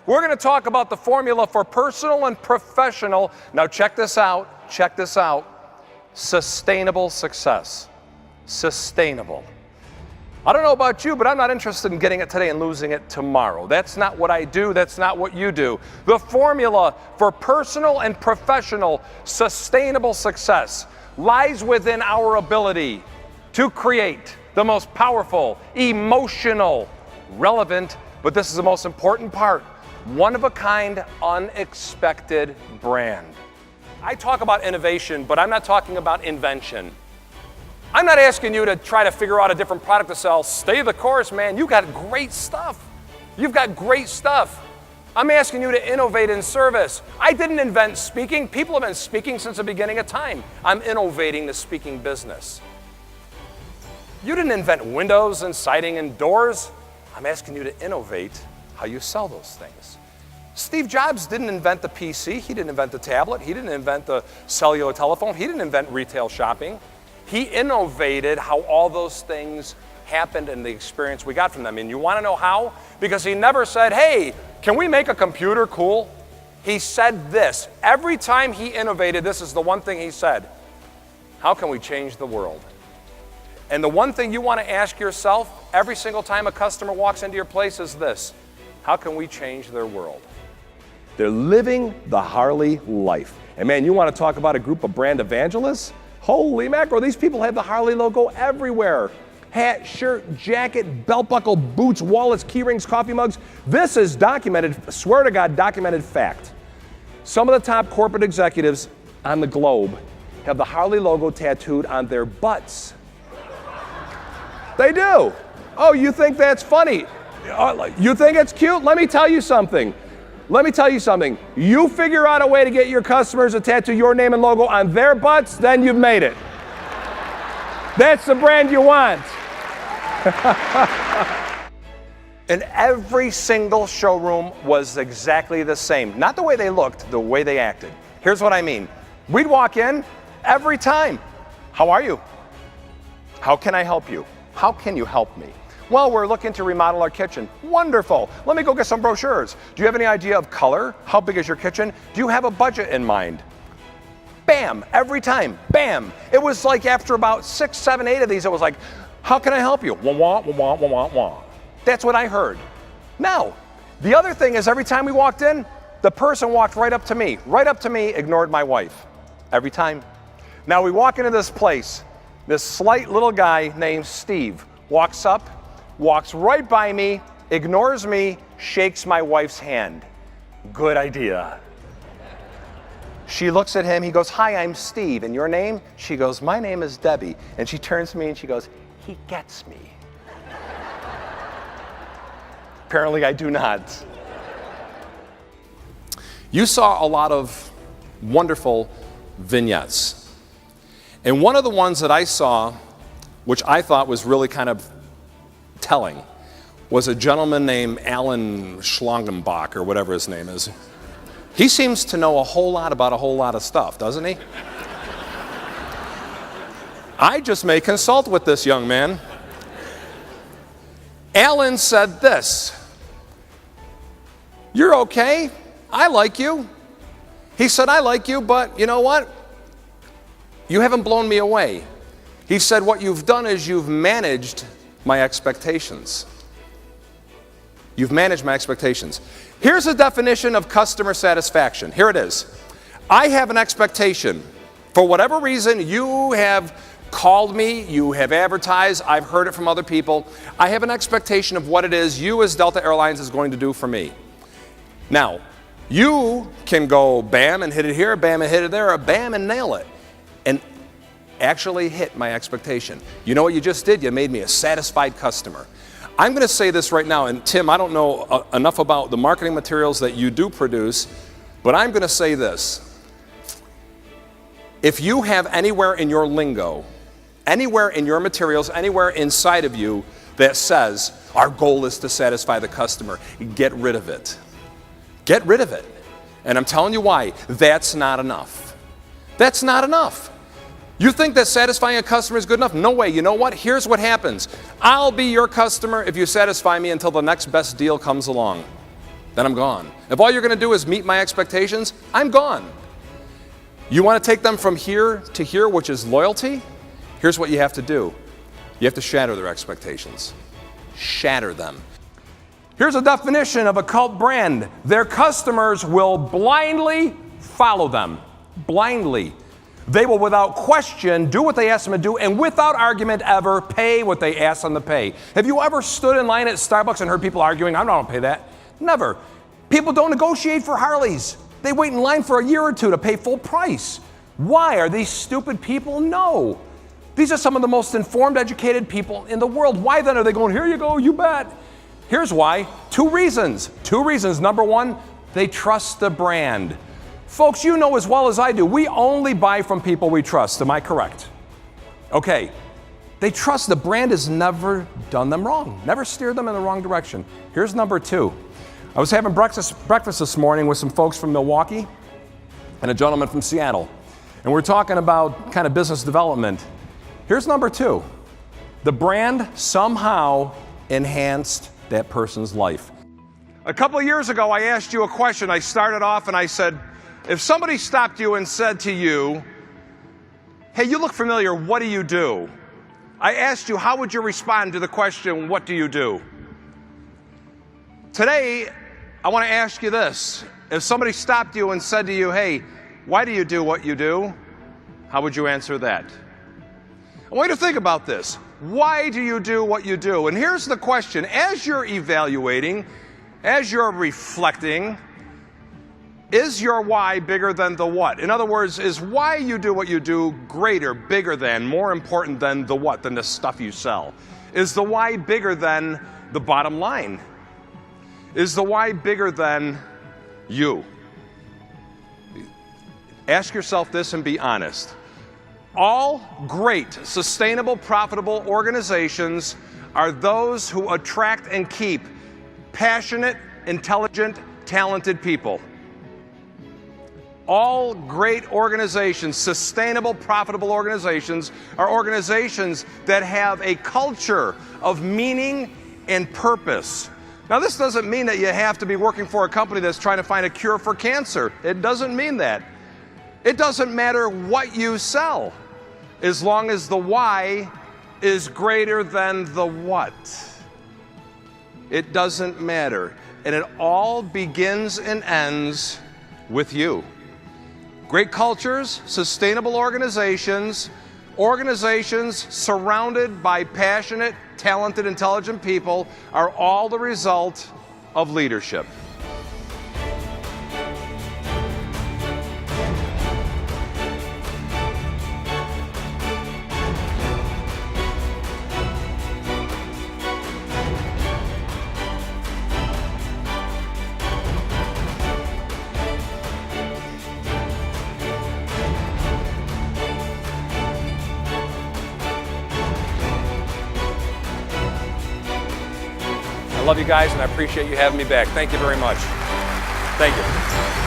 We're going to talk about the formula for personal and professional, now check this out, sustainable success. Sustainable. I don't know about you, but I'm not interested in getting it today and losing it tomorrow. That's not what I do. That's not what you do. The formula for personal and professional sustainable success lies within our ability to create the most powerful, emotional, relevant, but this is the most important part, one-of-a-kind, unexpected brand. I talk about innovation, but I'm not talking about invention. I'm not asking you to try to figure out a different product to sell. Stay the course, man. You've got great stuff. You've got great stuff. I'm asking you to innovate in service. I didn't invent speaking. People have been speaking since the beginning of time. I'm innovating the speaking business. You didn't invent windows and siding and doors. I'm asking you to innovate how you sell those things. Steve Jobs didn't invent the PC. He didn't invent the tablet. He didn't invent the cellular telephone. He didn't invent retail shopping. He innovated how all those things happened and the experience we got from them. And you want to know how? Because he never said, hey, can we make a computer cool? He said this. Every time he innovated, this is the one thing he said. How can we change the world? And the one thing you want to ask yourself every single time a customer walks into your place is this. How can we change their world? They're living the Harley life. And man, you want to talk about a group of brand evangelists? Holy mackerel, these people have the Harley logo everywhere. Hat, shirt, jacket, belt buckle, boots, wallets, key rings, coffee mugs. This is documented, swear to God, documented fact. Some of the top corporate executives on the globe have the Harley logo tattooed on their butts. They do. Oh, you think that's funny? You think it's cute? Let me tell you something. You figure out a way to get your customers to tattoo your name and logo on their butts, then you've made it. That's the brand you want. And every single showroom was exactly the same. Not the way they looked, the way they acted. Here's what I mean. We'd walk in every time. How are you? How can I help you? How can you help me? Well, we're looking to remodel our kitchen. Wonderful. Let me go get some brochures. Do you have any idea of color? How big is your kitchen? Do you have a budget in mind? Bam, every time, bam. It was like after about 6, 7, 8 of these, it was like, how can I help you? Wah, wah, wah, wah, wah, wah. That's what I heard. Now, the other thing is every time we walked in, the person walked right up to me, ignored my wife. Every time. Now we walk into this place, this slight little guy named Steve walks up, walks right by me, ignores me, shakes my wife's hand. Good idea. She looks at him, he goes, hi, I'm Steve, and your name? She goes, my name is Debbie. And she turns to me and she goes, he gets me. Apparently I do not. You saw a lot of wonderful vignettes. And one of the ones that I saw, which I thought was really kind of telling, was a gentleman named Alan Schlangenbach, or whatever his name is. He seems to know a whole lot about a whole lot of stuff, doesn't he? I just may consult with this young man. Alan said this, you're okay, I like you. He said, I like you, but you know what? You haven't blown me away. He said, what you've done is you've managed my expectations. You've managed my expectations. Here's a definition of customer satisfaction. Here it is. I have an expectation. For whatever reason, you have called me, you have advertised, I've heard it from other people. I have an expectation of what it is you as Delta Airlines is going to do for me. Now, you can go bam and hit it here, bam and hit it there, or bam and nail it. And actually hit my expectation. You know what you just did? You made me a satisfied customer. I'm going to say this right now, and Tim, I don't know enough about the marketing materials that you do produce, but I'm going to say this. If you have anywhere in your lingo, anywhere in your materials, anywhere inside of you that says, our goal is to satisfy the customer, get rid of it. Get rid of it. And I'm telling you why. That's not enough. That's not enough. You think that satisfying a customer is good enough? No way. You know what? Here's what happens. I'll be your customer if you satisfy me until the next best deal comes along. then I'm gone. If all you're going to do is meet my expectations, I'm gone. You want to take them from here to here, which is loyalty? Here's what you have to do. You have to shatter their expectations. Shatter them. Here's a definition of a cult brand. Their customers will blindly follow them. Blindly. They will without question do what they ask them to do, and without argument ever pay what they ask them to pay. Have you ever stood in line at Starbucks and heard people arguing, I'm not going to pay that? Never. People don't negotiate for Harleys. They wait in line for a year or two to pay full price. Why? Are these stupid people? No. These are some of the most informed, educated people in the world. Why then are they going, here you go, you bet? Here's why. Two reasons. Number one, they trust the brand. Folks, you know as well as I do, we only buy from people we trust. Am I correct? Okay. They trust the brand has never done them wrong, never steered them in the wrong direction. Here's number two. I was having breakfast this morning with some folks from Milwaukee and a gentleman from Seattle. And we're talking about kind of business development. Here's number two. The brand somehow enhanced that person's life. A couple of years ago, I asked you a question. I started off and I said, if somebody stopped you and said to you, hey, you look familiar, what do you do? I asked you, how would you respond to the question, what do you do? Today, I want to ask you this. If somebody stopped you and said to you, hey, why do you do what you do? How would you answer that? I want you to think about this. Why do you do what you do? And here's the question. As you're evaluating, as you're reflecting, is your why bigger than the what? In other words, is why you do what you do greater, bigger than, more important than the what, than the stuff you sell? Is the why bigger than the bottom line? Is the why bigger than you? Ask yourself this and be honest. All great, sustainable, profitable organizations are those who attract and keep passionate, intelligent, talented people. All great organizations, sustainable, profitable organizations, are organizations that have a culture of meaning and purpose. Now, this doesn't mean that you have to be working for a company that's trying to find a cure for cancer. It doesn't mean that. It doesn't matter what you sell, as long as the why is greater than the what. It doesn't matter. And it all begins and ends with you. Great cultures, sustainable organizations, organizations surrounded by passionate, talented, intelligent people are all the result of leadership. I love you guys, and I appreciate you having me back. Thank you very much. Thank you.